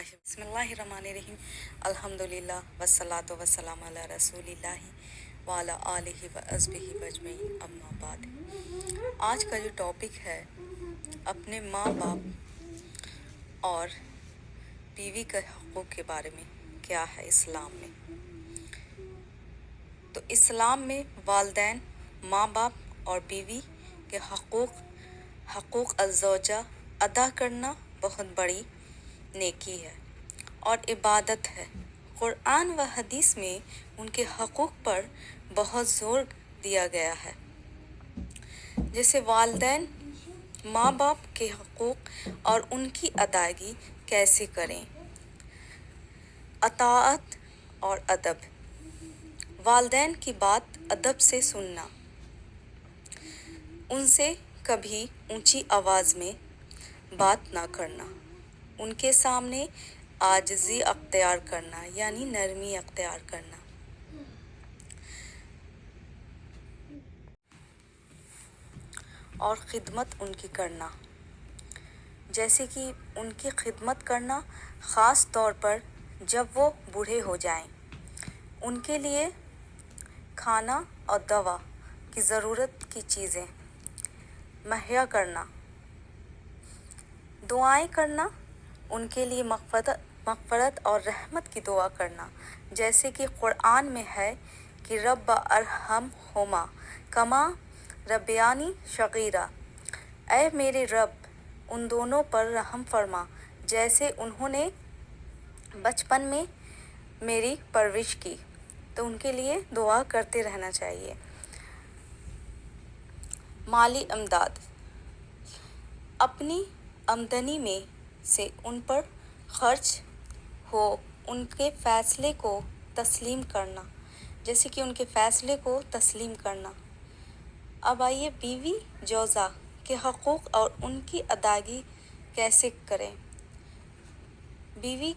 بسم اللہ الرحمن الرحیم الحمدللہ والصلاۃ والسلام علی رسول اللہ وعلی آلہ وصحبہ اجمعین اما بعد۔ آج کا جو ٹاپک ہے اپنے ماں باپ اور بیوی کے حقوق کے بارے میں کیا ہے اسلام میں۔ تو اسلام میں والدین، ماں باپ اور بیوی کے حقوق الزوجہ ادا کرنا بہت بڑی نیکی ہے اور عبادت ہے۔ قرآن و حدیث میں ان کے حقوق پر بہت زور دیا گیا ہے، جیسے والدین، ماں باپ کے حقوق اور ان کی ادائیگی کیسے کریں۔ اطاعت اور ادب، والدین کی بات ادب سے سننا، ان سے کبھی اونچی آواز میں بات نہ کرنا، ان کے سامنے عاجزی اختیار کرنا یعنی نرمی اختیار کرنا، اور خدمت ان کی کرنا، جیسے کہ ان کی خدمت کرنا خاص طور پر جب وہ بوڑھے ہو جائیں، ان کے لیے کھانا اور دوا کی ضرورت کی چیزیں مہیا کرنا، دعائیں کرنا، ان کے لیے مغفرت اور رحمت کی دعا کرنا، جیسے کہ قرآن میں ہے کہ رب ارحمہما کما ربیانی صغیرا، اے میرے رب ان دونوں پر رحم فرما جیسے انہوں نے بچپن میں میری پرورش کی۔ تو ان کے لیے دعا کرتے رہنا چاہیے۔ مالی امداد، اپنی آمدنی میں سے ان پر خرچ ہو ان کے فیصلے کو تسلیم کرنا، جیسے کہ ان کے فیصلے کو تسلیم کرنا۔ اب آئیے بیوی جوزا کے حقوق اور ان کی ادائیگی کیسے کریں۔ بیوی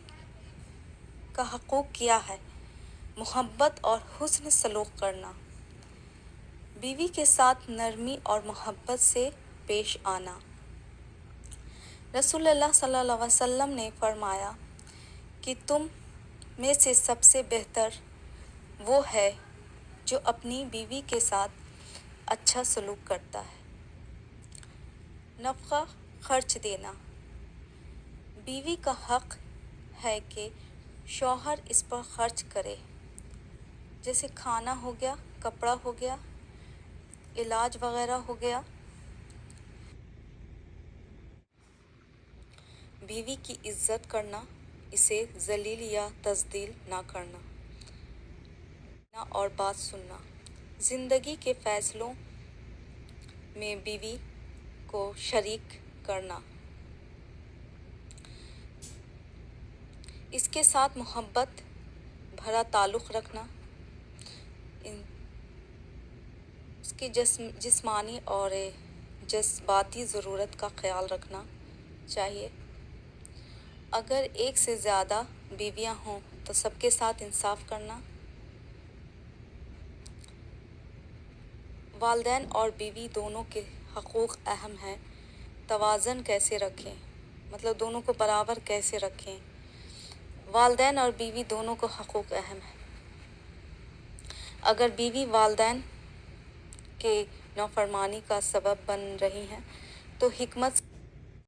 کا حقوق کیا ہے؟ محبت اور حسن سلوک کرنا، بیوی کے ساتھ نرمی اور محبت سے پیش آنا۔ رسول اللہ صلی اللہ علیہ وسلم نے فرمایا کہ تم میں سے سب سے بہتر وہ ہے جو اپنی بیوی کے ساتھ اچھا سلوک کرتا ہے۔ نفقہ خرچ دینا، بیوی کا حق ہے کہ شوہر اس پر خرچ کرے، جیسے کھانا ہو گیا، کپڑا ہو گیا، علاج وغیرہ ہو گیا۔ بیوی کی عزت کرنا، اسے ذلیل یا تذلیل نہ کرنا اور بات سننا، زندگی کے فیصلوں میں بیوی کو شریک کرنا، اس کے ساتھ محبت بھرا تعلق رکھنا، اس کی جسمانی اور جذباتی ضرورت کا خیال رکھنا چاہیے۔ اگر ایک سے زیادہ بیویاں ہوں تو سب کے ساتھ انصاف کرنا۔ والدین اور بیوی دونوں کے حقوق اہم ہیں، توازن کیسے رکھیں، مطلب دونوں کو برابر کیسے رکھیں۔ والدین اور بیوی دونوں کو حقوق اہم ہیں۔ اگر بیوی والدین کے نافرمانی کا سبب بن رہی ہیں تو حکمت